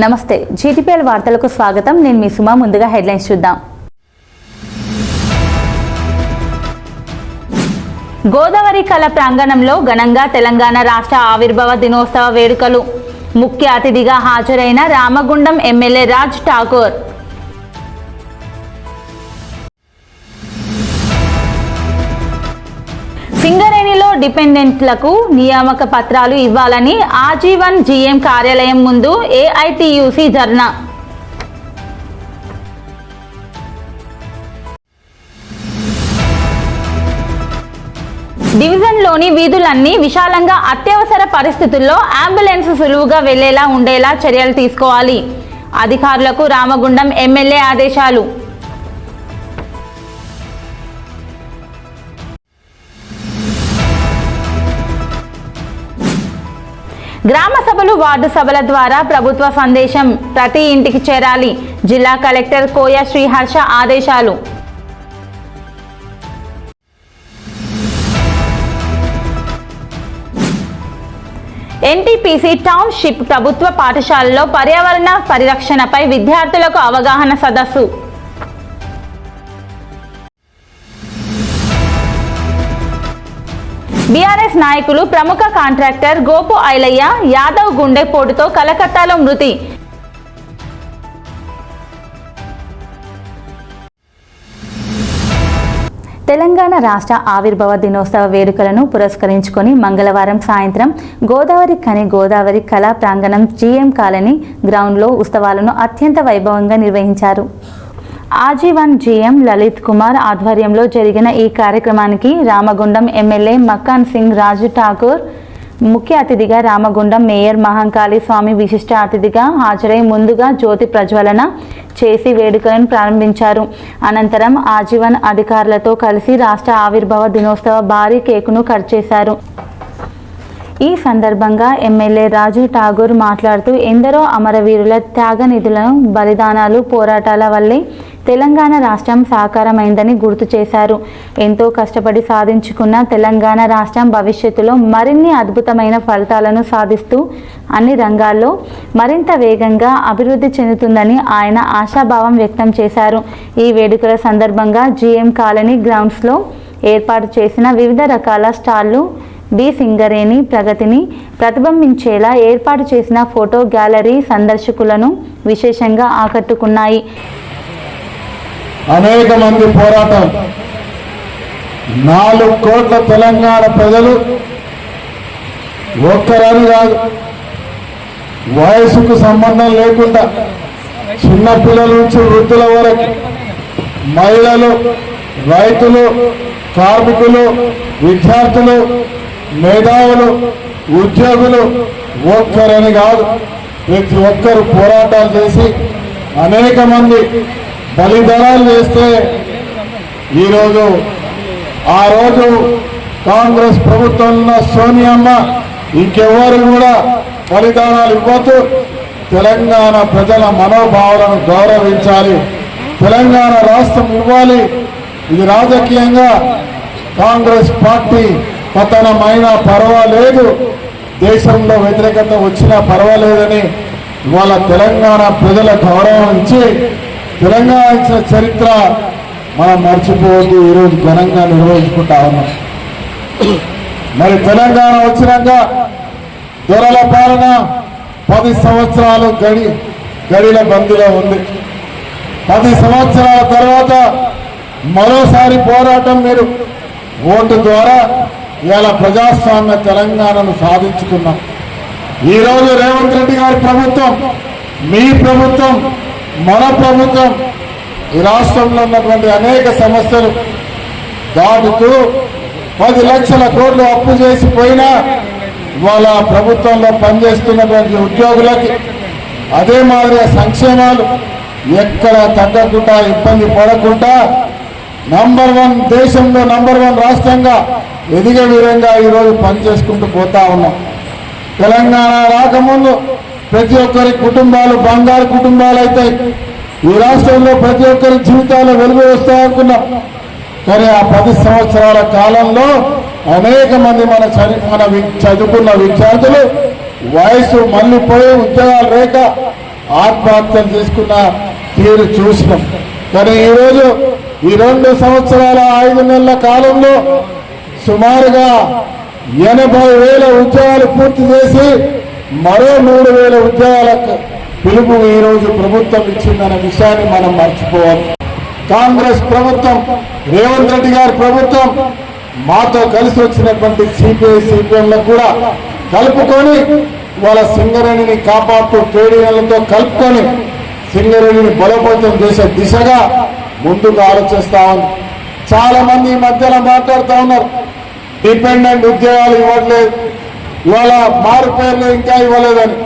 నమస్తే జీటీపీఎల్ వార్తలకు స్వాగతం. నేను మీ సుమా. ముందుగా హెడ్లైన్స్ చూద్దాం. గోదావరి కళ ప్రాంగణంలో ఘనంగా తెలంగాణ రాష్ట్ర ఆవిర్భావ దినోత్సవ వేడుకలు. ముఖ్య అతిథిగా హాజరైన రామగుండం ఎమ్మెల్యే రాజ్ ఠాకూర్. సింగరేణిలో డిపెండెంట్లకు నియామక పత్రాలు ఇవ్వాలని ఆజీవన్ జీఎం కార్యాలయం ముందు ఏఐటీయూసీ ధర్నా. డివిజన్లోని వీధులన్నీ విశాలంగా అత్యవసర పరిస్థితుల్లో అంబులెన్స్ సులువుగా వెళ్లేలా ఉండేలా చర్యలు తీసుకోవాలి. అధికారులకు రామగుండం ఎమ్మెల్యే ఆదేశాలు. గ్రామ సభలు, వార్డు సభల ద్వారా ప్రభుత్వ సందేశం ప్రతి ఇంటికి చేరాలి. జిల్లా కలెక్టర్ కోయ శ్రీహర్ష ఆదేశాలు. ఎన్టీపీసీ టౌన్షిప్ ప్రభుత్వ పాఠశాలలో పర్యావరణ పరిరక్షణపై విద్యార్థులకు అవగాహన సదస్సు. బీఆర్ఎస్ నాయకులు ప్రముఖ కాంట్రాక్టర్ గోపు ఐలయ్య యాదవ్ గుండెపోటుతో కలకత్తాలో మృతి. తెలంగాణ రాష్ట్ర ఆవిర్భావ దినోత్సవ వేడుకలను పురస్కరించుకొని మంగళవారం సాయంత్రం గోదావరి కళా ప్రాంగణం జీఎం కాలనీ గ్రౌండ్లో ఉత్సవాలను అత్యంత వైభవంగా నిర్వహించారు. ఆజీవన్ జీఎం లలిత్ కుమార్ ఆధ్వర్యంలో జరిగిన ఈ కార్యక్రమానికి రామగుండం ఎమ్మెల్యే మకాన్ సింగ్ రాజు ఠాకూర్ ముఖ్య అతిథిగా, రామగుండం మేయర్ మహంకాళి స్వామి విశిష్ట అతిథిగా హాజరై ముందుగా జ్యోతి ప్రజ్వలన చేసి వేడుకలను ప్రారంభించారు. అనంతరం ఆజీవన్ అధికారులతో కలిసి రాష్ట్ర ఆవిర్భావ దినోత్సవ భారీ కేకును కట్ చేశారు. ఈ సందర్భంగా ఎమ్మెల్యే రాజు ఠాకూర్ మాట్లాడుతూ ఎందరో అమరవీరుల త్యాగనిధులను, బలిదానాలు, పోరాటాల వల్లే తెలంగాణ రాష్ట్రం సాకారమైందని గుర్తు చేశారు. ఎంతో కష్టపడి సాధించుకున్న తెలంగాణ రాష్ట్రం భవిష్యత్తులో మరిన్ని అద్భుతమైన ఫలితాలను సాధిస్తూ అన్ని రంగాల్లో మరింత వేగంగా అభివృద్ధి చెందుతుందని ఆయన ఆశాభావం వ్యక్తం చేశారు. ఈ వేడుకల సందర్భంగా జీఎం కాలనీ గ్రౌండ్స్లో ఏర్పాటు చేసిన వివిధ రకాల స్టాళ్లు సింగరేణి ప్రగతిని ప్రతిబింబించేలా ఏర్పాటు చేసిన ఫోటో గ్యాలరీ సందర్శకులను విశేషంగా ఆకట్టుకున్నాయి. అనేక మంది పోరాటం, 4 కోట్ల తెలంగాణ ప్రజలు ఒక్కరని కాదు, వయసుకు సంబంధం లేకుండా చిన్నపిల్లల నుంచి వృద్ధుల వరకు, మహిళలు, రైతులు, కార్మికులు, విద్యార్థులు, మేధావులు, ఉద్యోగులు ఒక్కరని కాదు, ప్రతి ఒక్కరు పోరాటాలు చేసి అనేక మంది బలిదానాలు చేస్తే ఈరోజు ఆ రోజు కాంగ్రెస్ ప్రభుత్వంలో సోనియమ్మ ఇంకెవ్వరు కూడా బలిదానాలు ఇవ్వద్దు, తెలంగాణ ప్రజల మనోభావాలను గౌరవించాలి, తెలంగాణ రాష్ట్రం ఇవ్వాలి. ఇది రాజకీయంగా కాంగ్రెస్ పార్టీ పతనమైనా పర్వాలేదు, దేశంలో వ్యతిరేకత వచ్చినా పర్వాలేదని ఇవాళ తెలంగాణ ప్రజల గౌరవం ఇచ్చి తెలంగాణ ఇచ్చిన చరిత్ర మనం మర్చిపోవద్దు. ఈరోజు ఘనంగా నిర్వహించుకుంటా ఉన్నాం. మరి తెలంగాణ వచ్చినాక దొరల పాలన 10 సంవత్సరాలు గడిల బందీలో ఉంది. 10 సంవత్సరాల తర్వాత మరోసారి పోరాటం మీరు ఓటు ద్వారా ఇలా ప్రజాస్వామ్య తెలంగాణను సాధించుకున్నాం. ఈరోజు రేవంత్ రెడ్డి గారి ప్రభుత్వం, మీ ప్రభుత్వం, మన ప్రభుత్వం ఈ రాష్ట్రంలో ఉన్నటువంటి అనేక సమస్యలు దాటుతూ 10 లక్షల కోట్లు అప్పు చేసిపోయినా వాళ్ళ ప్రభుత్వంలో పనిచేస్తున్నటువంటి ఉద్యోగులకి అదే మాదిరిగా సంక్షేమాలు ఎక్కడ తగ్గకుండా, ఇబ్బంది పడకుండా నంబర్ 1 దేశంలో నంబర్ 1 రాష్ట్రంగా ఎదిగే విధంగా ఈరోజు పనిచేసుకుంటూ పోతా ఉన్నాం. తెలంగాణ రాకముందు ప్రతి ఒక్కరి కుటుంబాలు బంగారు కుటుంబాలు అవుతాయి. ఈ రాష్ట్రంలో ప్రతి ఒక్కరి జీవితాల్లో వెలుగు వస్తాయనుకున్నాం. కానీ ఆ 10 సంవత్సరాల కాలంలో అనేక మంది మన చదువుకున్న విద్యార్థులు వయసు మళ్ళీపోయి ఉద్యోగాలు లేక ఆత్మహత్యలు చేసుకున్న తీరు చూసినాం. కానీ ఈరోజు ఈ 2 సంవత్సరాల 5 నెలల కాలంలో సుమారుగా 80,000 ఉద్యోగాలు పూర్తి చేసి మరో 3,000 ఉద్యోగాలకు పిలుపు ఈరోజు ప్రభుత్వం ఇచ్చిందనే విషయాన్ని మనం మర్చిపోవాలి. కాంగ్రెస్ ప్రభుత్వం, రేవంత్ రెడ్డి గారి ప్రభుత్వం మాతో కలిసి వచ్చినటువంటి సిపిఐ సిపిఎంలకు కూడా కలుపుకొని వాళ్ళ సింగరేణిని కాపాడుతూ ట్రేడ్ యూనియన్లతో కలుపుకొని సింగరేణిని బలోపేతం చేసే దిశగా ముందుకు ఆలోచిస్తా ఉంది. చాలా మంది ఈ మధ్యలో మాట్లాడుతూ ఉన్నారు, డిపెండెంట్ ఉద్యోగాలు ఇవ్వట్లేదు, ఇవాళ మారు పేర్లు ఇంకా ఇవ్వలేదని.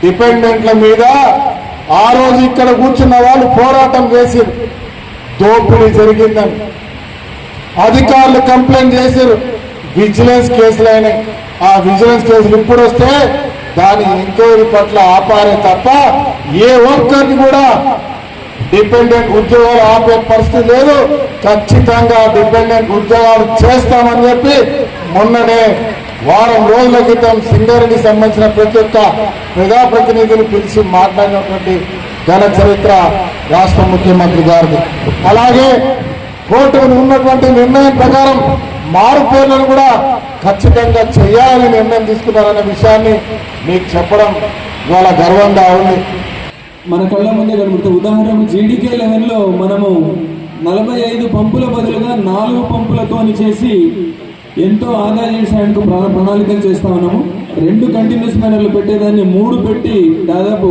డిపెండెంట్ల మీద ఆ రోజు ఇక్కడ కూర్చున్న వాళ్ళు పోరాటం చేసి దోపిడీ జరిగిందని అధికారులు కంప్లైంట్ చేశారు. విజిలెన్స్ కేసులు అయినాయి. ఆ విజిలెన్స్ కేసులు ఇప్పుడు వస్తే దాని ఎంక్వైరీ పట్ల ఆపారే తప్ప ఏ ఒక్కరికి కూడా డిపెండెంట్ ఉద్యోగాలు ఆపే పరిస్థితి లేదు. ఖచ్చితంగా డిపెండెంట్ ఉద్యోగాలు చేస్తామని చెప్పి మొన్ననే వారం రోజుల క్రితం సింగరేణికి సంబంధించిన ప్రతి ఒక్క ప్రజాప్రతినిధులు పిలిచి మాట్లాడినటువంటి ఘన చరిత్ర రాష్ట్ర ముఖ్యమంత్రి గారిది. అలాగే కోర్టుకు ఉన్నటువంటి నిర్ణయం ప్రకారం మారు పేర్లను కూడా ఖచ్చితంగా చేయాలని నిర్ణయం తీసుకున్నారన్న విషయాన్ని మీకు చెప్పడం ఇవాళ గర్వంగా ఉంది. మన కళ్ళ ముందే కనబడుతుంది. ఉదాహరణకు జీడీకే లెవెల్లో మనము 45 పంపుల బదులుగా 4 పంపులతో చేసి ఎంతో ఆదా చేసేందుకు ప్రణాళికలు చేస్తా ఉన్నాము. 2 కంటిన్యూస్ మైనర్లు పెట్టేదాన్ని 3 పెట్టి దాదాపు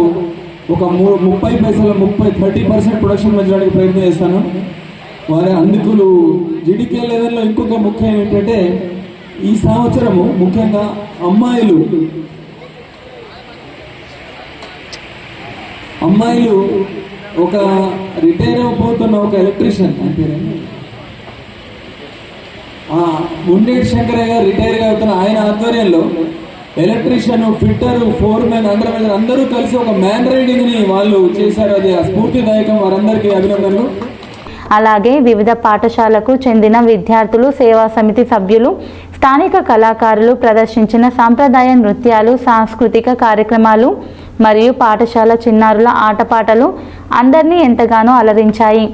ఒక 30 పైసల 30% ప్రొడక్షన్ పెంచడానికి ప్రయత్నం చేస్తాను. వారి అందుకులు జీడీకే లెవెల్లో ఇంకొక ముఖ్యం ఏంటంటే ఈ సంవత్సరము ముఖ్యంగా అమ్మాయిలు ఒక రిటైర్ అయిపోతున్న ఒక ఎలక్ట్రీషియన్ అంటే ఉండేటి శంకరయ్య గారు రిటైర్ అవుతున్న ఆయన ఆధ్వర్యంలో electrician, fitter, foremen, under manager అందరూ కలిసి ఒక మ్యాన్ రైడింగ్ ని వాళ్ళు చేశారు. అది స్ఫూర్తిదాయకం. వారందరికీ అభినందనలు. అలాగే వివిధ పాఠశాలకు చెందిన విద్యార్థులు, సేవా సమితి సభ్యులు, స్థానిక కళాకారులు ప్రదర్శించిన సాంప్రదాయ నృత్యాలు, సాంస్కృతిక కార్యక్రమాలు మరియు పాఠశాల చిన్నారుల ఆటపాటలు అందరినీ ఎంతగానో అలరించాయి.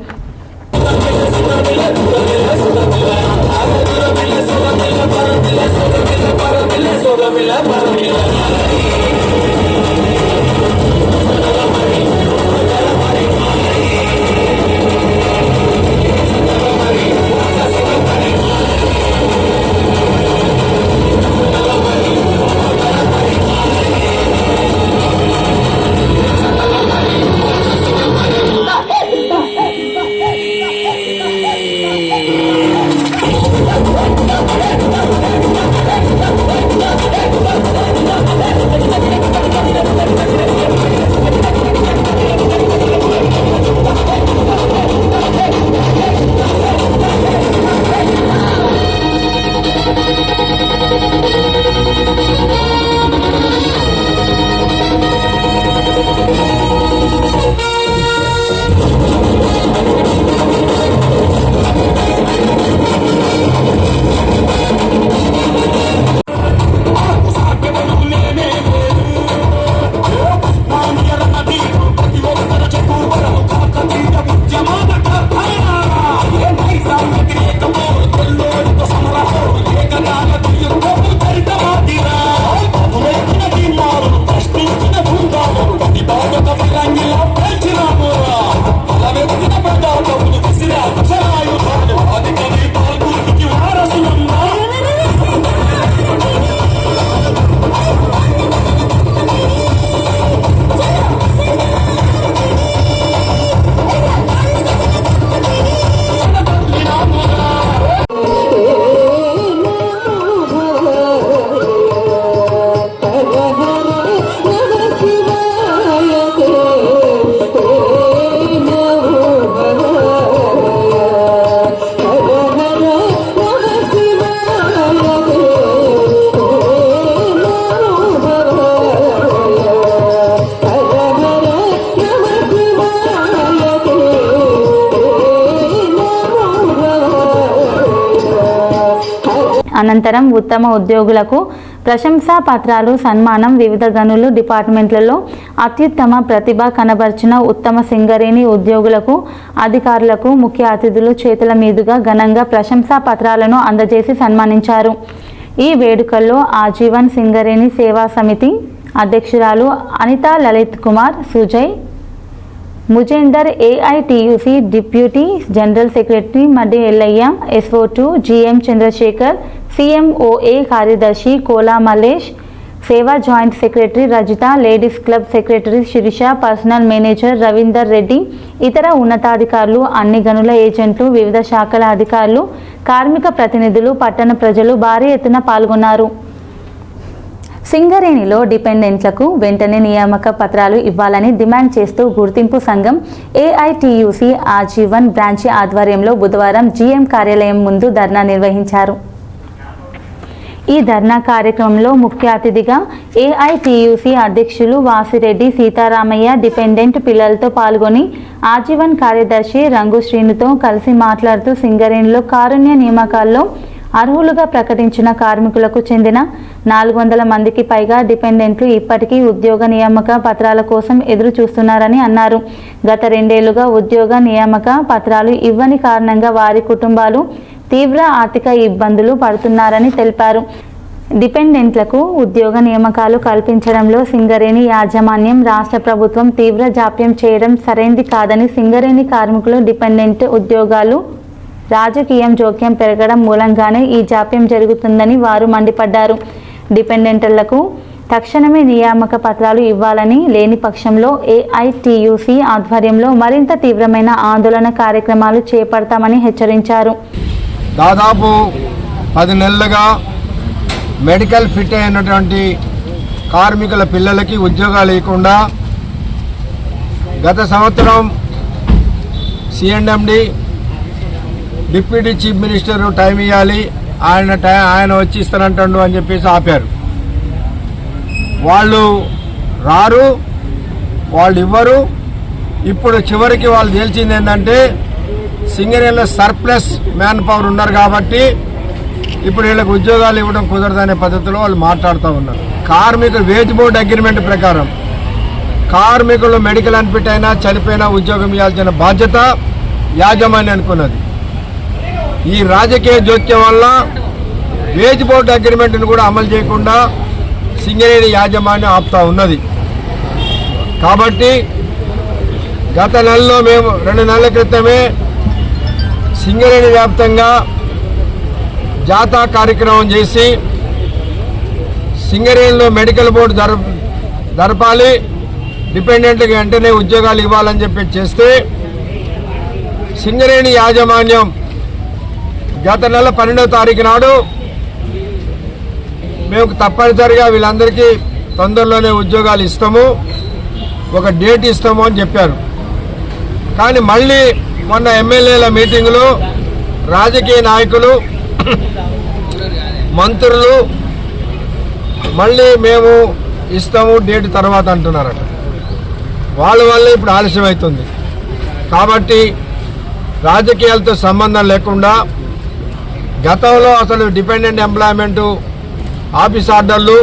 అనంతరం ఉత్తమ ఉద్యోగులకు ప్రశంసా పత్రాలు, సన్మానం, వివిధ గనులు, డిపార్ట్మెంట్లలో అత్యుత్తమ ప్రతిభ కనబర్చిన ఉత్తమ సింగరేణి ఉద్యోగులకు, అధికారులకు ముఖ్య అతిథులు చేతుల మీదుగా ఘనంగా ప్రశంసా పత్రాలను అందజేసి సన్మానించారు. ఈ వేడుకల్లో ఆజీవన్ సింగరేణి సేవా సమితి అధ్యక్షురాలు Anitha Lalit Kumar, Sujay Mujender, AITUC deputy general secretary Maddi Ellaiah, SO2 GM Chandrasekhar, CMOA కార్యదర్శి Kola Mallesh, Seva joint secretary Rajitha, ladies club secretary Sirisha, personal manager Ravinder Reddy, ఇతర ఉన్నతాధికారులు, అన్ని గనుల ఏజెంట్లు, వివిధ శాఖల అధికారులు, కార్మిక ప్రతినిధులు, పట్టణ ప్రజలు భారీ ఎత్తున పాల్గొన్నారు. సింగరేణిలో డిపెండెంట్లకు వెంటనే నియామక పత్రాలు ఇవ్వాలని డిమాండ్ చేస్తూ గుర్తింపు సంఘం AITUC ఆజీవన్ బ్రాంచి ఆధ్వర్యంలో బుధవారం GM కార్యాలయం ముందు ధర్నా నిర్వహించారు. ఈ ధర్నా కార్యక్రమంలో ముఖ్య అతిథిగా AITUC అధ్యక్షులు వాసిరెడ్డి సీతారామయ్య డిపెండెంట్ పిల్లలతో పాల్గొని ఆజీవన్ కార్యదర్శి రంగు శ్రీనుతో కలిసి మాట్లాడుతూ సింగరేణిలో కారుణ్య నియామకాల్లో అర్హులుగా ప్రకటించిన కార్మికులకు చెందిన 400 మందికి పైగా డిపెండెంట్లు ఇప్పటికీ ఉద్యోగ నియామక పత్రాల కోసం ఎదురు చూస్తున్నారని అన్నారు. గత 2 ఏళ్లుగా ఉద్యోగ నియామక పత్రాలు ఇవ్వని కారణంగా వారి కుటుంబాలు తీవ్ర ఆర్థిక ఇబ్బందులు పడుతున్నారని తెలిపారు. డిపెండెంట్లకు ఉద్యోగ నియామకాలు కల్పించడంలో సింగరేణి యాజమాన్యం, రాష్ట్ర ప్రభుత్వం తీవ్ర జాప్యం చేయడం సరైంది కాదని, సింగరేణి కార్మికులు డిపెండెంట్ ఉద్యోగాలు రాజకీయం జోక్యం పెరగడం మూలంగానే ఈ జాప్యం జరుగుతుందని వారు మండిపడ్డారు. డిపెండెంట్లకు తక్షణమే నియామక పత్రాలు ఇవ్వాలని, లేని పక్షంలో AITUC ఆధ్వర్యంలో మరింత తీవ్రమైన ఆందోళన కార్యక్రమాలు చేపడతామని హెచ్చరించారు. దాదాపు 10 నెలలుగా మెడికల్ ఫిట్ అయినటువంటి కార్మికుల పిల్లలకి ఉద్యోగాలు ఇవ్వకుండా గత సంవత్సరం CNMD deputy chief minister time ఇవ్వాలి, ఆయన వచ్చి ఇస్తానంటాడు అని చెప్పేసి ఆపారు. వాళ్ళు రారు, వాళ్ళు ఇవ్వరు. ఇప్పుడు చివరికి వాళ్ళు తేల్చింది ఏంటంటే సింగరేణిలో సర్ప్లస్ మ్యాన్ పవర్ ఉన్నారు కాబట్టి ఇప్పుడు వీళ్ళకి ఉద్యోగాలు ఇవ్వడం కుదరదనే పద్ధతిలో వాళ్ళు మాట్లాడుతూ ఉన్నారు. కార్మికులు వేజ్ బోర్డు అగ్రిమెంట్ ప్రకారం కార్మికులు మెడికల్ అన్ఫిట్ అయినా చనిపోయినా ఉద్యోగం ఇవ్వాల్సిన బాధ్యత యాజమాన్యానికి ఉన్నది. ఈ రాజకీయ జోక్యం వల్ల వేజ్ బోర్డు అగ్రిమెంట్ను కూడా అమలు చేయకుండా సింగరేణి యాజమాన్యం ఆపుతా ఉన్నది. కాబట్టి గత నెలలో మేము 2 నెలల క్రితమే సింగరేణి వ్యాప్తంగా జాతా కార్యక్రమం చేసి సింగరేణిలో మెడికల్ బోర్డు జరపాలి, డిపెండెంట్లకు వెంటనే ఉద్యోగాలు ఇవ్వాలని చెప్పి చేస్తే సింగరేణి యాజమాన్యం గత నెల 12వ తారీఖు నాడు మేము తప్పనిసరిగా వీళ్ళందరికీ తొందరలోనే ఉద్యోగాలు ఇస్తాము, ఒక డేట్ ఇస్తాము అని చెప్పారు. కానీ మళ్ళీ మొన్న ఎమ్మెల్యేల మీటింగులో రాజకీయ నాయకులు, మంత్రులు మళ్ళీ మేము ఇస్తాము డేట్ తర్వాత అంటున్నారట. వాళ్ళ వల్ల ఇప్పుడు ఆలస్యం అవుతుంది. కాబట్టి రాజకీయాలతో సంబంధం లేకుండా గతంలో అసలు డిపెండెంట్ ఎంప్లాయ్మెంటు ఆఫీస్ ఆర్డర్లు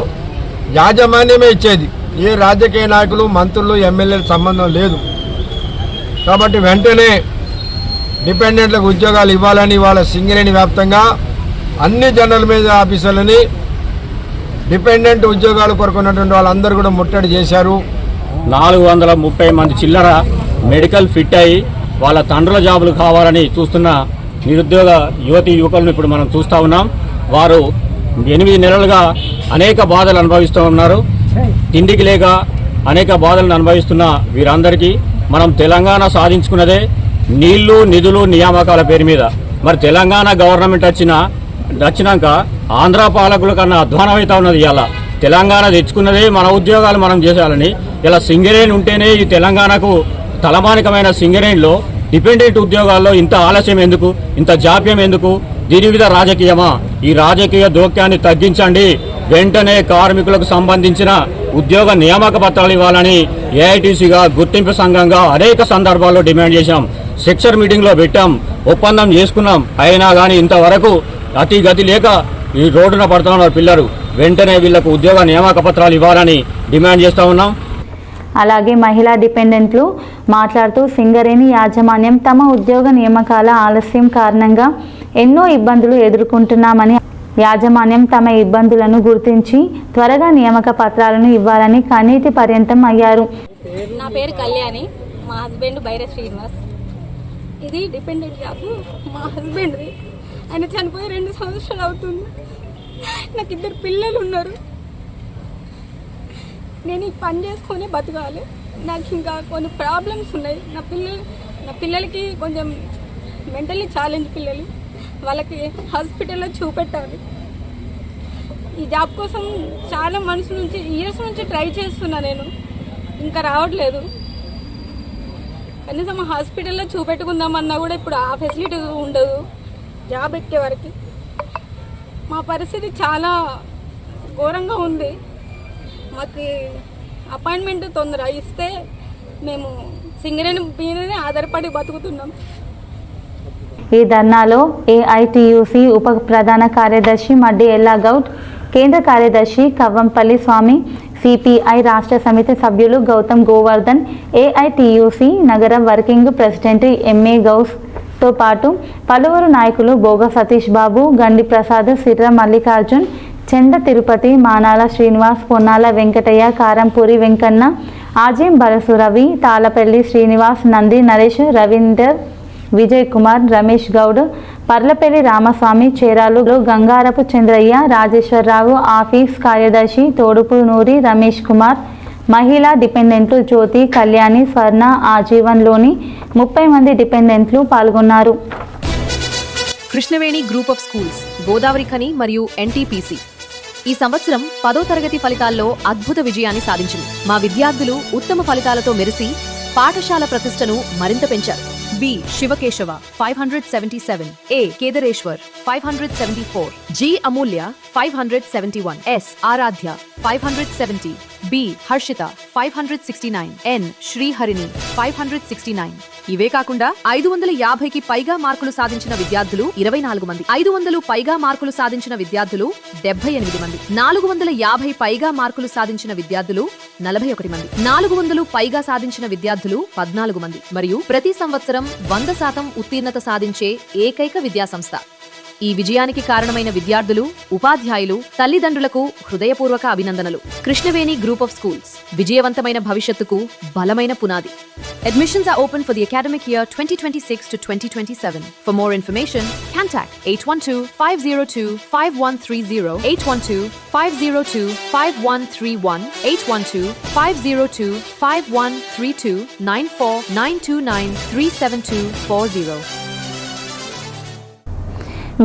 యాజమాన్యమే ఇచ్చేది, ఏ రాజకీయ నాయకులు, మంత్రులు, ఎమ్మెల్యేలు సంబంధం లేదు. కాబట్టి వెంటనే డిపెండెంట్లకు ఉద్యోగాలు ఇవ్వాలని వాళ్ళ సింగరేణి వ్యాప్తంగా అన్ని జనరల్ మేనేజర్ ఆఫీసర్లని డిపెండెంట్ ఉద్యోగాలు కొరకున్నటువంటి వాళ్ళందరూ కూడా ముట్టడి చేశారు. 430 మంది చిల్లర మెడికల్ ఫిట్ అయ్యి వాళ్ళ తండ్రుల జాబులు కావాలని చూస్తున్న నిరుద్యోగ యువతి యువకులను ఇప్పుడు మనం చూస్తూ ఉన్నాం. వారు 8 నెలలుగా అనేక బాధలు అనుభవిస్తూ ఉన్నారు. తిండికి లేక అనేక బాధలను అనుభవిస్తున్న వీరందరికీ మనం తెలంగాణ సాధించుకున్నదే నీళ్లు, నిధులు, నియామకాల పేరు మీద. మరి తెలంగాణ గవర్నమెంట్ వచ్చినాక ఆంధ్ర పాలకుల కన్నా అధ్వానం అవుతా ఉన్నది. ఇలా తెలంగాణ తెచ్చుకున్నదే మన ఉద్యోగాలు మనం చేయాలని. ఇలా సింగరేణి ఉంటేనే ఈ తెలంగాణకు తలమానికమైన సింగరేణిలో డిపెండెంట్ ఉద్యోగాల్లో ఇంత ఆలస్యం ఎందుకు, ఇంత జాప్యం ఎందుకు? దీని మీద రాజకీయమా? ఈ రాజకీయ దోక్యాన్ని తగ్గించండి. వెంటనే కార్మికులకు సంబంధించిన ఉద్యోగ నియామక పత్రాలు ఇవ్వాలని ఏఐటీసీగా గుర్తింపు సంఘంగా అనేక సందర్భాల్లో డిమాండ్ చేశాం. సెక్షన్ మీటింగ్లో పెట్టాం, ఒప్పందం చేసుకున్నాం. అయినా కానీ ఇంతవరకు అతి గతి లేక ఈ రోడ్డున పడుతున్నారు పిల్లలు. వెంటనే వీళ్లకు ఉద్యోగ నియామక పత్రాలు ఇవ్వాలని డిమాండ్ చేస్తూ ఉన్నాం. అలాగే మహిళా డిపెండెంట్లు మాట్లాడుతూ సింగరేణి యాజమాన్యం తమ ఉద్యోగ నియామకాల ఆలస్యం కారణంగా ఎన్నో ఇబ్బందులు ఎదుర్కొంటున్నామని, యాజమాన్యం తమ ఇబ్బందులను గుర్తించి త్వరగా నియామక పత్రాలను ఇవ్వాలని కన్నీటి పర్యంతం అయ్యారు. నా పేరు కళ్యాణి, మా హస్బెండ్ బైర శ్రీనివాస్. ఇది డిపెండెంట్ జాబ్. మా హస్బెండ్ది, ఆయన చనిపోయి 2 సంవత్సరాలు అవుతుంది. నాకు 2 పిల్లలు ఉన్నారు. నేను ఈ పని చేసుకొని బతకాలి. నాకు ఇంకా కొన్ని ప్రాబ్లమ్స్ ఉన్నాయి. నా పిల్లలకి కొంచెం మెంటల్లీ ఛాలెంజ్ పిల్లలు, వాళ్ళకి హాస్పిటల్లో చూపెట్టాలి. ఈ జాబ్ కోసం చాలా ఇయర్స్ నుంచి ట్రై చేస్తున్నా, నేను ఇంకా రావట్లేదు. కనీసం హాస్పిటల్లో చూపెట్టుకుందామన్నా కూడా ఇప్పుడు ఆ ఫెసిలిటీ ఉండదు జాబ్ ఎక్కే వరకు. మా పరిస్థితి చాలా ఘోరంగా ఉంది. మాకు అపాయింట్మెంట్ తొందర ఇస్తే మేము సింగరేణి మీదనే ఆధారపడి బతుకుతున్నాం. ఈ ధర్నాలో ఏఐటియుసి ఉప ప్రధాన కార్యదర్శి మడ్డి ఎల్లాగౌడ్, కేంద్ర కార్యదర్శి కవ్వంపల్లి స్వామి, సిపిఐ రాష్ట్ర సమితి సభ్యులు గౌతమ్ గోవర్ధన్, ఏఐటియుసి నగర వర్కింగ్ ప్రెసిడెంట్ ఎంఏ గౌస్తో పాటు పలువురు నాయకులు బోగ సతీష్ బాబు, గండి ప్రసాద్, సిర్ర మల్లికార్జున్, చెండ తిరుపతి, మానాల శ్రీనివాస్, పొన్నాల వెంకటయ్య, కారంపూరి వెంకన్న, ఆజేం బరసు రవి, తాళపల్లి శ్రీనివాస్, నంది నరేష్, రవీందర్, విజయ్ కుమార్, రమేష్ గౌడ్, పర్లపల్లి రామస్వామి, చేరాలు గంగారపు చంద్రయ్య, రాజేశ్వరరావు, ఆఫీస్ కార్యదర్శి తోడుపు నూరి రమేష్ కుమార్, మహిళా డిపెండెంట్లు జ్యోతి, కళ్యాణి, స్వర్ణ, ఆజీవన్లోని 30 మంది డిపెండెంట్లు పాల్గొన్నారు. Krishnaveni group of schools, Godavari Khani మరియు ఎన్టీపీసీ ఈ సంవత్సరం 10వ తరగతి ఫలితాల్లో అద్భుత విజయాన్ని సాధించింది. మా విద్యార్థులు ఉత్తమ ఫలితాలతో మెరిసి పాఠశాల ప్రతిష్టను మరింత పెంచారు. బి శివకేశవ 577, ఏ కేదరేశ్వర్ 574, జి అమూల్య 571, ఎస్ ఆరాధ్య 570, బి హర్షిత 569, ఎన్ శ్రీహరిణి 569. ఇవే కాకుండా 550కి పైగా మార్కులు సాధించిన విద్యార్థులు 24 మంది, 500 పైగా మార్కులు సాధించిన విద్యార్థులు 78 మంది, 450 పైగా మార్కులు సాధించిన విద్యార్థులు 41 మంది, 400 పైగా సాధించిన విద్యార్థులు 14 మంది మరియు ప్రతి సంవత్సరం 100% ఉత్తీర్ణత సాధించే ఏకైక విద్యాసంస్థ. ఈ విజయానికి కారణమైన విద్యార్థులు, ఉపాధ్యాయులు, తల్లిదండ్రులకు హృదయపూర్వక అభినందనలు. కృష్ణవేణి గ్రూప్ ఆఫ్ స్కూల్స్ విజయవంతమైన భవిష్యత్తుకు బలమైన పునాది. Admissions are open for the academic year 2026 to 2027. For more information, contact 812-502-5130, 812-502-5131, 812-502-5132, 94-929-37240.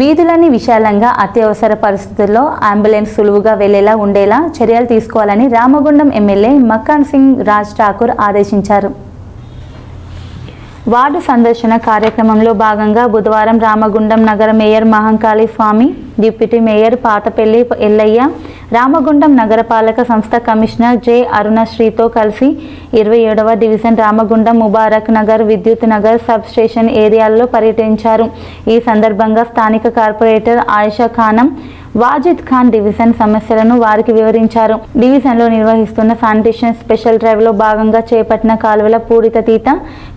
వీధులన్నీ విశాలంగా అత్యవసర పరిస్థితుల్లో అంబులెన్స్ సులువుగా వెళ్లేలా ఉండేలా చర్యలు తీసుకోవాలని రామగుండం ఎమ్మెల్యే మక్కాన్ సింగ్ రాజ్ ఠాకూర్ ఆదేశించారు. వార్డు సందర్శన కార్యక్రమంలో భాగంగా బుధవారం రామగుండం నగర మేయర్ మహంకాళి స్వామి, డిప్యూటీ మేయర్ పాతపల్లి ఎల్లయ్య, రామగుండం నగరపాలక సంస్థ కమిషనర్ జె అరుణశ్రీతో కలిసి 27వ డివిజన్ రామగుండం ముబారక్ నగర్, విద్యుత్ నగర్, సబ్ స్టేషన్ ఏరియాల్లో పర్యటించారు. ఈ సందర్భంగా స్థానిక కార్పొరేటర్ ఆయిషా ఖానం, వాజిద్ ఖాన్ డివిజన్ సమస్యలను వారికి వివరించారు. డివిజన్లో నిర్వహిస్తున్న శానిటేషన్ స్పెషల్ డ్రైవ్లో భాగంగా చేపట్టిన కాలువల పూడిత తీత,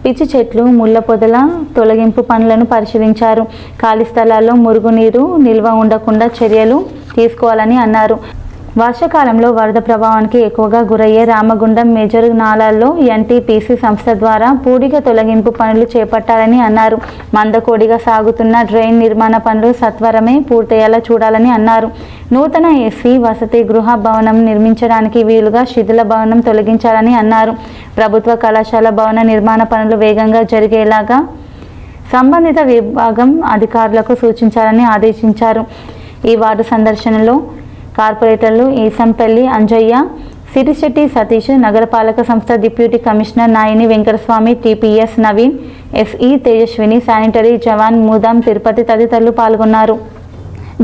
పిచ్చి చెట్లు, ముళ్ల పొదల తొలగింపు పనులను పరిశీలించారు. ఖాళీ స్థలాల్లో మురుగునీరు నిల్వ ఉండకుండా చర్యలు తీసుకోవాలని అన్నారు. వర్షాకాలంలో వరద ప్రభావానికి ఎక్కువగా గురయ్యే రామగుండం మేజర్ నాలాల్లో ఎన్టీపీసీ సంస్థ ద్వారా పూడిక తొలగింపు పనులు చేపట్టాలని అన్నారు. మందకోడిగా సాగుతున్న డ్రైన్ నిర్మాణ పనులు సత్వరమే పూర్తయ్యేలా చూడాలని అన్నారు. నూతన ఎస్సీ వసతి గృహ భవనం నిర్మించడానికి వీలుగా శిథిల భవనం తొలగించాలని అన్నారు. ప్రభుత్వ కళాశాల భవన నిర్మాణ పనులు వేగంగా జరిగేలాగా సంబంధిత విభాగం అధికారులకు సూచించాలని ఆదేశించారు. ఈ వార్డు సందర్శనలో కార్పొరేటర్లు ఈసంపల్లి అంజయ్య, సిరిశెట్టి సతీష్, నగరపాలక సంస్థ deputy commissioner Nayani Venkataswamy, TPS Naveen, SE Tejaswini, sanitary జవాన్ మూదాం తిరుపతి తదితరులు పాల్గొన్నారు.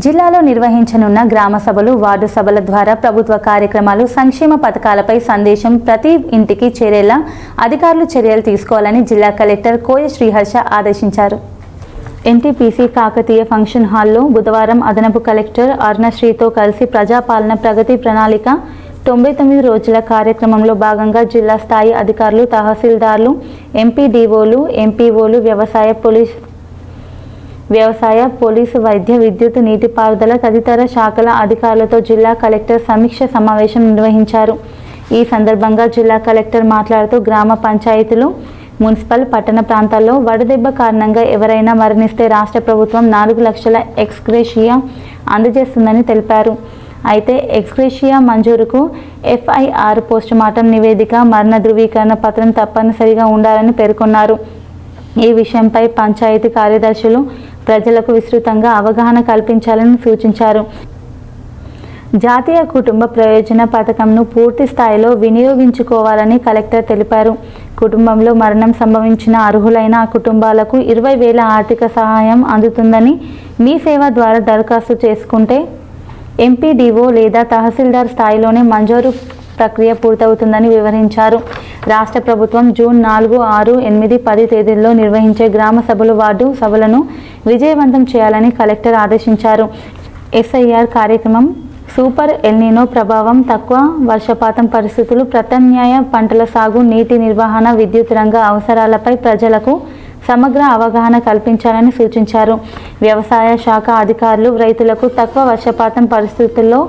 జిల్లాలో నిర్వహించనున్న గ్రామ సభలు, వార్డు సభల ద్వారా ప్రభుత్వ కార్యక్రమాలు, సంక్షేమ పథకాలపై సందేశం ప్రతి ఇంటికి చేరేలా అధికారులు చర్యలు తీసుకోవాలని జిల్లా కలెక్టర్ కోయ శ్రీహర్ష ఆదేశించారు. ఎన్టీపీసీ కాకతీయ ఫంక్షన్ హాల్లో బుధవారం అదనపు కలెక్టర్ అరుణశ్రీతో కలిసి ప్రజాపాలన ప్రగతి ప్రణాళిక 99 రోజుల కార్యక్రమంలో భాగంగా జిల్లా స్థాయి అధికారులు, తహసీల్దార్లు, ఎంపీడీఓలు, ఎంపీఓలు, వ్యవసాయ, పోలీసు, వైద్య, విద్యుత్, నీటిపారుదల తదితర శాఖల అధికారులతో జిల్లా కలెక్టర్ సమీక్ష సమావేశం నిర్వహించారు. ఈ సందర్భంగా జిల్లా కలెక్టర్ మాట్లాడుతూ గ్రామ పంచాయతీలు, మున్సిపల్, పట్టణ ప్రాంతాల్లో వడదెబ్బ కారణంగా ఎవరైనా మరణిస్తే రాష్ట్ర ప్రభుత్వం 4 లక్షల ఎక్స్గ్రేషియా అందజేస్తుందని తెలిపారు. అయితే ఎక్స్గ్రేషియా మంజూరుకు FIR పోస్టుమార్టం నివేదిక, మరణ ధృవీకరణ పత్రం తప్పనిసరిగా ఉండాలని పేర్కొన్నారు. ఈ విషయంపై పంచాయతీ కార్యదర్శులు ప్రజలకు విస్తృతంగా అవగాహన కల్పించాలని సూచించారు. జాతీయ కుటుంబ ప్రయోజన పథకంను పూర్తి స్థాయిలో వినియోగించుకోవాలని కలెక్టర్ తెలిపారు. కుటుంబంలో మరణం సంభవించిన అర్హులైన కుటుంబాలకు 20,000 ఆర్థిక సహాయం అందుతుందని, మీ సేవ ద్వారా దరఖాస్తు చేసుకుంటే ఎంపీడీఓ లేదా తహసీల్దార్ స్థాయిలోనే మంజూరు ప్రక్రియ పూర్తవుతుందని వివరించారు. రాష్ట్ర ప్రభుత్వం జూన్ 4, 6, 8, 10 తేదీల్లో నిర్వహించే గ్రామ సభలు, వార్డు సభలను విజయవంతం చేయాలని కలెక్టర్ ఆదేశించారు. SIR కార్యక్రమం సూపర్ ఎల్నినో ప్రభావం, తక్కువ వర్షపాతం పరిస్థితులు, ప్రత్యామ్నాయ పంటల సాగు, నీటి నిర్వహణ, విద్యుత్ రంగ అవసరాలపై ప్రజలకు సమగ్ర అవగాహన కల్పించాలని సూచించారు. వ్యవసాయ శాఖ అధికారులు రైతులకు తక్కువ వర్షపాతం పరిస్థితుల్లో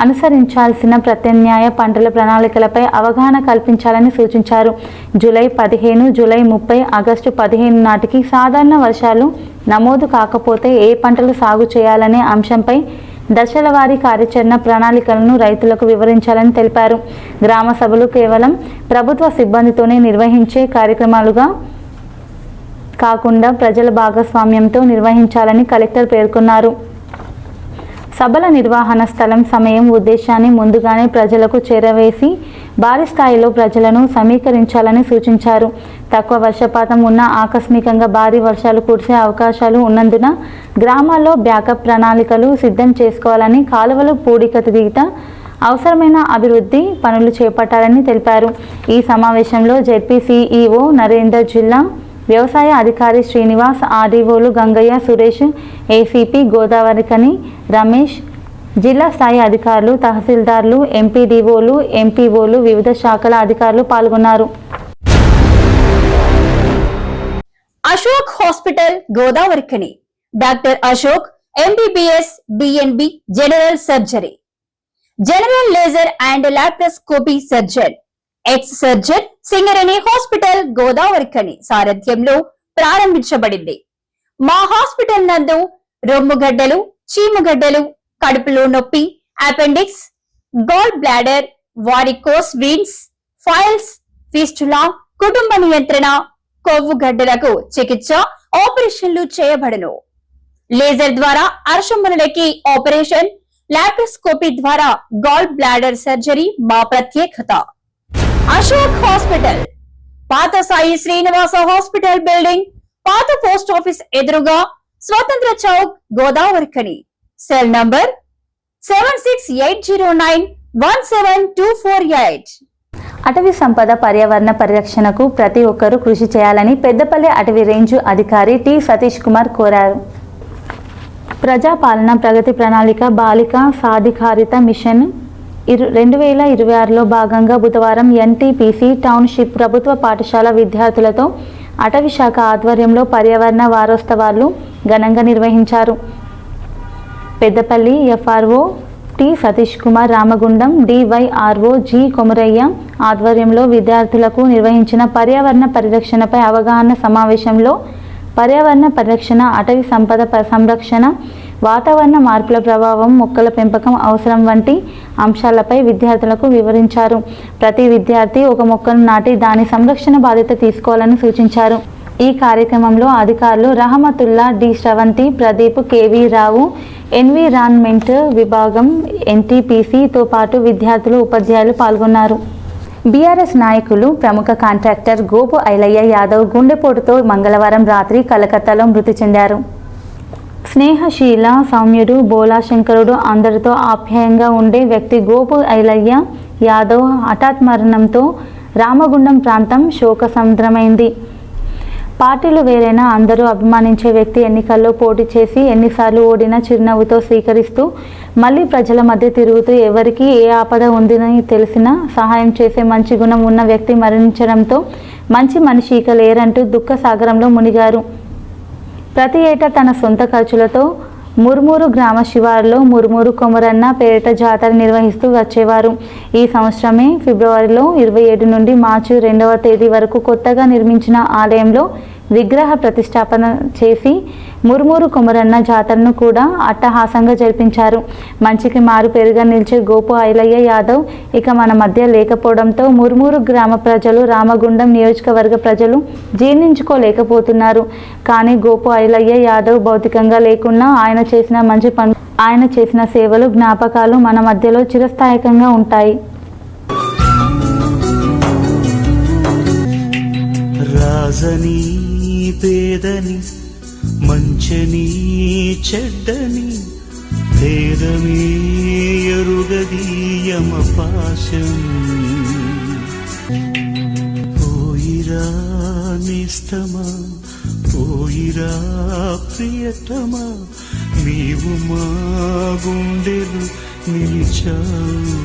అనుసరించాల్సిన ప్రత్యామ్నాయ పంటల ప్రణాళికలపై అవగాహన కల్పించాలని సూచించారు. జూలై 15, జూలై 30, ఆగస్టు 15 నాటికి సాధారణ వర్షాలు నమోదు కాకపోతే ఏ పంటలు సాగు చేయాలనే అంశంపై దశల వారీ కార్యాచరణ ప్రణాళికలను రైతులకు వివరించాలని తెలిపారు. గ్రామ సభలు కేవలం ప్రభుత్వ సిబ్బందితోనే నిర్వహించే కార్యక్రమాలుగా కాకుండా ప్రజల భాగస్వామ్యంతో నిర్వహించాలని కలెక్టర్ పేర్కొన్నారు. సభల నిర్వహణ, స్థలం, సమయం, ఉద్దేశాన్ని ముందుగానే ప్రజలకు చేరవేసి భారీ స్థాయిలో ప్రజలను సమీకరించాలని సూచించారు. తక్కువ వర్షపాతం ఉన్న ఆకస్మికంగా భారీ వర్షాలు కురిసే అవకాశాలు ఉన్నందున గ్రామాల్లో బ్యాకప్ ప్రణాళికలు సిద్ధం చేసుకోవాలని, కాలువలు పూడికతీత, అవసరమైన అభివృద్ధి పనులు చేపట్టాలని తెలిపారు. ఈ సమావేశంలో జెడ్పీ CEO నరేందర్, జిల్లా వ్యవసాయ అధికారి శ్రీనివాస్, ఆర్డీఓలు గంగయ్య, సురేష్, ఏసీపీ గోదావరికని రమేష్, జిల్లా స్థాయి అధికారులు, తహసీల్దార్లు, ఎంపీడీఓలు, ఎంపీఓలు, వివిధ శాఖల అధికారులు పాల్గొన్నారు. Ashok hospital Godavarikhani doctor Ashok MBBS DNB general surgery, general laser and laparoscopy surgeon, ex surgeon Singareni hospital Godavarikhani సారథ్యంలో ప్రారంభించబడింది. మా హాస్పిటల్ నందు రొమ్ముగడ్డలు, చీముగడ్డలు, కడుపులో నొప్పి, appendix, gall bladder, varicose veins, piles, fistula, కుటుంబ నియంత్రణ, కొవ్వు గడ్డలకు చికిత్స, ఆపరేషన్లు చేయబడును. లేజర్ ద్వారా అర్షములకి ఆపరేషన్, లాప్రోస్కోపీ ద్వారా గాల్ బ్లాడర్ సర్జరీ మా ప్రత్యేకత. అశోక్ హాస్పిటల్ పాత సాయి శ్రీనివాస హాస్పిటల్ బిల్డింగ్, పాత పోస్ట్ ఆఫీస్ ఎదురుగా, స్వతంత్ర చౌక్, గోదావరికని. Cell number 7680917248. అటవీ సంపద, పర్యావరణ పరిరక్షణకు ప్రతి ఒక్కరూ కృషి చేయాలని పెద్దపల్లి అటవీ రేంజ్ అధికారి టి సతీష్ కుమార్ కోరారు. ప్రజాపాలన ప్రగతి ప్రణాళిక బాలిక సాధికారిత మిషన్ 2026లో భాగంగా బుధవారం ఎన్టీపీసీ టౌన్షిప్ ప్రభుత్వ పాఠశాల విద్యార్థులతో అటవీ శాఖ ఆధ్వర్యంలో పర్యావరణ వారోత్సవాలు ఘనంగా నిర్వహించారు. Peddapalli FRO T Satish Kumar, Ramagundam DYRO G Komaraiah ఆధ్వర్యంలో విద్యార్థులకు నిర్వహించిన పర్యావరణ పరిరక్షణపై అవగాహన సమావేశంలో పర్యావరణ పరిరక్షణ, అటవీ సంపద సంరక్షణ, వాతావరణ మార్పుల ప్రభావం, మొక్కల పెంపకం అవసరం వంటి అంశాలపై విద్యార్థులకు వివరించారు. ప్రతి విద్యార్థి ఒక మొక్కను నాటి దాని సంరక్షణ బాధ్యత తీసుకోవాలని సూచించారు. ఈ కార్యక్రమంలో అధికారులు రహమతుల్లా, డి శ్రవంతి, ప్రదీప్, KV రావు, ఎన్విరాన్మెంట్ విభాగం, NTPCతో పాటు విద్యార్థులు, ఉపాధ్యాయులు పాల్గొన్నారు. బీఆర్ఎస్ నాయకులు ప్రముఖ కాంట్రాక్టర్ గోపు ఐలయ్య యాదవ్ గుండెపోటుతో మంగళవారం రాత్రి కలకత్తాలో మృతి చెందారు. స్నేహశీల, సౌమ్యుడు, బోలాశంకరుడు, అందరితో ఆప్యాయంగా ఉండే వ్యక్తి గోపు ఐలయ్య యాదవ్ హఠాత్ మరణంతో రామగుండం ప్రాంతం శోకసముద్రమైంది. పార్టీలు వేరైనా అందరూ అభిమానించే వ్యక్తి ఎన్నికల్లో పోటీ చేసి ఎన్నిసార్లు ఓడినా చిరునవ్వుతో స్వీకరిస్తూ మళ్ళీ ప్రజల మధ్య తిరుగుతూ ఎవరికి ఏ ఆపద ఉందని తెలిసినా సహాయం చేసే మంచి గుణం ఉన్న వ్యక్తి మరణించడంతో మంచి మనిషి ఇక లేరంటూ దుఃఖ సాగరంలో మునిగారు. ప్రతి ఏటా తన సొంత ఖర్చులతో మురుమూరు గ్రామ శివారులో మురుమూరు కొమరన్న పేరిట జాతర నిర్వహిస్తూ వచ్చేవారు. ఈ సంవత్సరమే ఫిబ్రవరిలో 27 నుండి మార్చి 2వ తేదీ వరకు కొత్తగా నిర్మించిన ఆలయంలో విగ్రహ ప్రతిష్టాపన చేసి మురుమూరు కొమరన్న జాతరను కూడా అట్టహాసంగా జరిపించారు. మంచికి మారు పేరుగా నిలిచే గోపు ఐలయ్య యాదవ్ ఇక మన మధ్య లేకపోవడంతో మురుమూరు గ్రామ ప్రజలు, రామగుండం నియోజకవర్గ ప్రజలు జీర్ణించుకోలేకపోతున్నారు. కానీ గోపు ఐలయ్య యాదవ్ భౌతికంగా లేకున్నా ఆయన చేసిన మంచి పనులు, ఆయన చేసిన సేవలు, జ్ఞాపకాలు మన మధ్యలో చిరస్థాయికంగా ఉంటాయి. రాజని పేదని మంచని చెడ్డని భేదమే ఎరుగదీయమ పాశం పోయిరా నిస్తమా పోయిరా ప్రియతమా నీవు మా గుండెలు నిలిచావు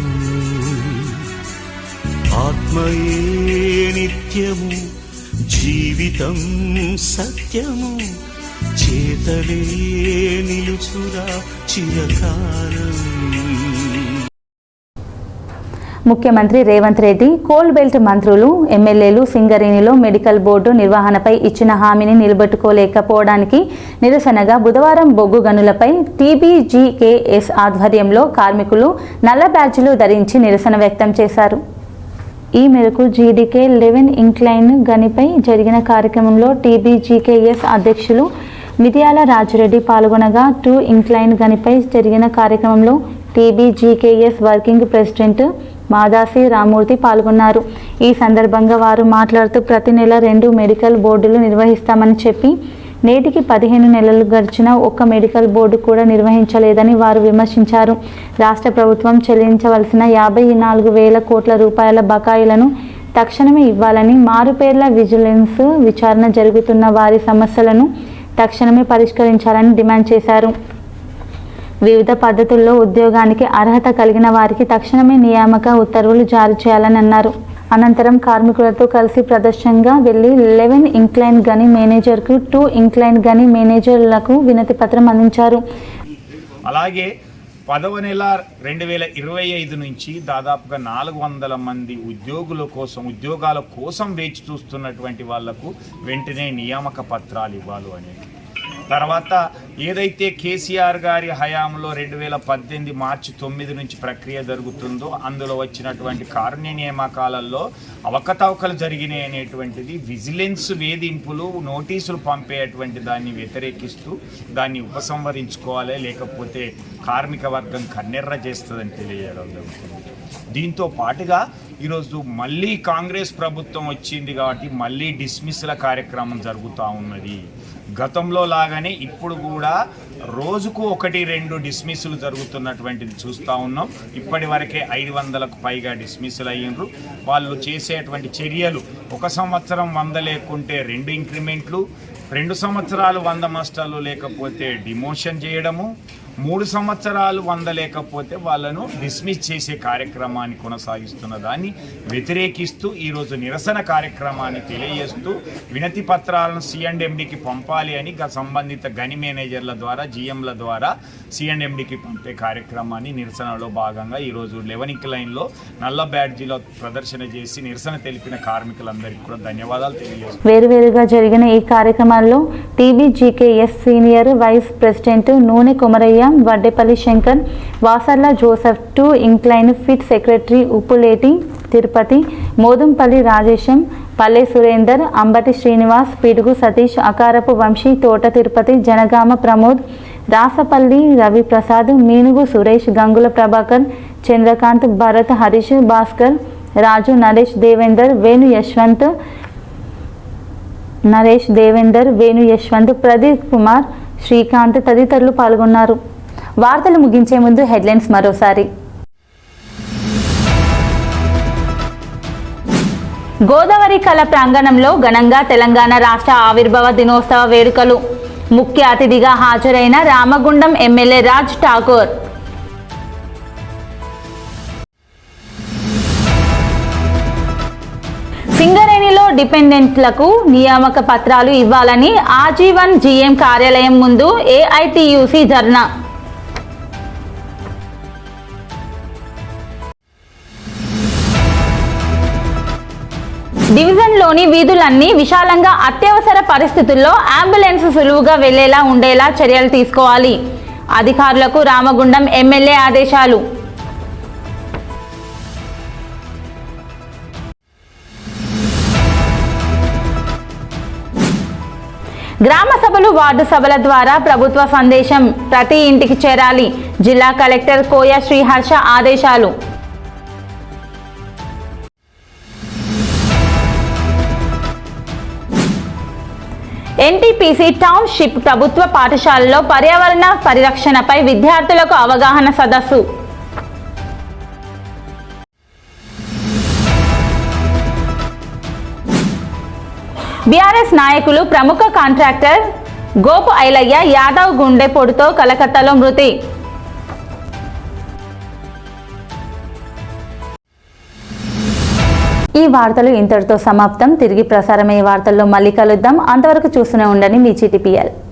ఆత్మయే నిత్యము జీవితం సత్యము చేతలే నిలుచురా చిరకాలం. ముఖ్యమంత్రి రేవంత్ రెడ్డి కోల్ బెల్ట్ మంత్రులు, ఎమ్మెల్యేలు సింగరేణిలో మెడికల్ బోర్డు నిర్వహణపై ఇచ్చిన హామీని నిలబెట్టుకోలేకపోవడానికి నిరసనగా బుధవారం బొగ్గు గనులపై టీబీజీకేఎస్ ఆధ్వర్యంలో కార్మికులు నల్ల బ్యాడ్జీలు ధరించి నిరసన వ్యక్తం చేశారు. ఈ మేరకు జీడీకే 11 ఇంక్లైన్ గనిపై జరిగిన కార్యక్రమంలో టీబీజీకేఎస్ అధ్యక్షులు మిర్యాల రాజిరెడ్డి పాల్గొనగా 2 ఇంక్లైన్ గనిపై జరిగిన కార్యక్రమంలో టీబీజీకేఎస్ వర్కింగ్ ప్రెసిడెంట్ మాదాసి రామూర్తి పాల్గొన్నారు. ఈ సందర్భంగా వారు మాట్లాడుతూ ప్రతి నెల 2 మెడికల్ బోర్డులు నిర్వహిస్తామని చెప్పి నేటికి 15 నెలలు గడిచినా ఒక్క మెడికల్ బోర్డు కూడా నిర్వహించలేదని వారు విమర్శించారు. రాష్ట్ర ప్రభుత్వం చెల్లించవలసిన 54,000 కోట్ల రూపాయల బకాయిలను తక్షణమే ఇవ్వాలని, మారుపేర్ల విజిలెన్స్ విచారణ జరుగుతున్న వారి సమస్యలను తక్షణమే పరిష్కరించాలని డిమాండ్ చేశారు. వివిధ పద్ధతుల్లో ఉద్యోగానికి అర్హత కలిగిన వారికి తక్షణమే నియామక ఉత్తర్వులు జారీ చేయాలని అన్నారు. అనంతరం కార్మికులతో కలిసి ప్రదర్శనగా వెళ్లి 11 ఇంక్లైన్ గని మేనేజర్కు, 2 ఇంక్లైన్ గని మేనేజర్లకు వినతి పత్రం అందించారు. అలాగే 10వ నెల 2025 నుంచి దాదాపుగా 400 మంది ఉద్యోగాల కోసం వేచి చూస్తున్నటువంటి వాళ్లకు వెంటనే నియామక పత్రాలు ఇవ్వాలి అనేది. తర్వాత ఏదైతే కేసీఆర్ గారి హయాంలో 2018 మార్చి 9 నుంచి ప్రక్రియ జరుగుతుందో అందులో వచ్చినటువంటి కారుణ్య నియామకాలలో అవకతవకలు జరిగినాయి అనేటువంటిది విజిలెన్స్ వేధింపులు, నోటీసులు పంపేటువంటి దాన్ని వ్యతిరేకిస్తూ దాన్ని ఉపసంహరించుకోవాలి, లేకపోతే కార్మిక వర్గం కన్నెర్ర చేస్తుందని తెలియజేయడం జరుగుతుంది. దీంతో పాటుగా ఈరోజు మళ్ళీ కాంగ్రెస్ ప్రభుత్వం వచ్చింది కాబట్టి మళ్ళీ డిస్మిస్ల కార్యక్రమం జరుగుతూ ఉన్నది. గతంలో లాగానే ఇప్పుడు కూడా రోజుకు 1-2 డిస్మిస్లు జరుగుతున్నటువంటిది చూస్తూ ఉన్నాం. ఇప్పటి వరకే 500కు పైగా డిస్మిస్లు అయ్యిండ్రు. వాళ్ళు చేసేటువంటి చర్యలు 1 సంవత్సరం 100 లేకుంటే 2 ఇంక్రిమెంట్లు, 2 సంవత్సరాలు 100 మాస్టర్లు లేకపోతే డిమోషన్ చేయడము, 3 సంవత్సరాలు 100 లేకపోతే వాళ్ళను డిస్మిస్ చేసే కార్యక్రమాన్ని కొనసాగిస్తున్న దాన్ని వ్యతిరేకిస్తూ ఈరోజు నిరసన కార్యక్రమాన్ని తెలియజేస్తూ వినతి పత్రాలను C&MDకి పంపాలి అని సంబంధిత గని మేనేజర్ల ద్వారా, GMల ద్వారా C&MDకి పంపే కార్యక్రమాన్ని నిరసనలో భాగంగా ఈరోజు 11 ఇంక్లైన్లో నల్ల బ్యాడ్జీలో ప్రదర్శన చేసి నిరసన తెలిపిన కార్మికులందరికీ కూడా ధన్యవాదాలు తెలియజేస్తాను. వేరువేరుగా జరిగిన ఈ కార్యక్రమాల్లో TBGKS senior vice president Nune Komaraiah, Vaddepalli Shankar, Vasarla Joseph, 2 incline pit secretary Uppuleti Tirupati, Modampalli Rajesham, Palle Surender, Ambati Srinivas, పిడుగు సతీష్, అకారపు వంశీ, తోట తిరుపతి, జనగామ ప్రమోద్, రాసపల్లి రవిప్రసాద్, మీనుగు సురేష్, గంగుల ప్రభాకర్, చంద్రకాంత్, భరత్, హరీష్, భాస్కర్, రాజు, నరేష్ దేవేందర్, వేణు యశ్వంత్, ప్రదీప్ కుమార్, శ్రీకాంత్ తదితరులు పాల్గొన్నారు. వార్తలు ముగించే ముందు హెడ్లైన్స్ మరోసారి. గోదావరి కళా ప్రాంగణంలో ఘనంగా తెలంగాణ రాష్ట్ర ఆవిర్భావ దినోత్సవ వేడుకలు. ముఖ్య అతిథిగా హాజరైన రామగుండం ఎమ్మెల్యే రాజ్ ఠాకూర్. సింగరేణిలో డిపెండెంట్లకు నియామక పత్రాలు ఇవ్వాలని ఆజీవన్ జీఎం కార్యాలయం ముందు ఏఐటియుసి ధర్నా. డివిజన్లోని వీధులన్నీ విశాలంగా అత్యవసర పరిస్థితుల్లో అంబులెన్స్ సులువుగా వెళ్లేలా ఉండేలా చర్యలు తీసుకోవాలి. అధికారులకు రామగుండం ఎమ్మెల్యే ఆదేశాలు. గ్రామ సభలు, వార్డు సభల ద్వారా ప్రభుత్వ సందేశం ప్రతి ఇంటికి చేరాలి. జిల్లా కలెక్టర్ కోయ శ్రీహర్ష ఆదేశాలు. ఎన్టీపీసీ టౌన్షిప్ ప్రభుత్వ పాఠశాలలో పర్యావరణ పరిరక్షణపై విద్యార్థులకు అవగాహన సదస్సు. బీఆర్ఎస్ నాయకులు ప్రముఖ కాంట్రాక్టర్ గోపు ఐలయ్య యాదవ్ గుండెపోటుతో కలకత్తాలో మృతి. ఈ వార్తలు ఇంతటితో సమాప్తం. తిరిగి ప్రసారమయ్యే వార్తల్లో మళ్ళీ కలుద్దాం. అంతవరకు చూస్తూనే ఉండండి మీ GTPL.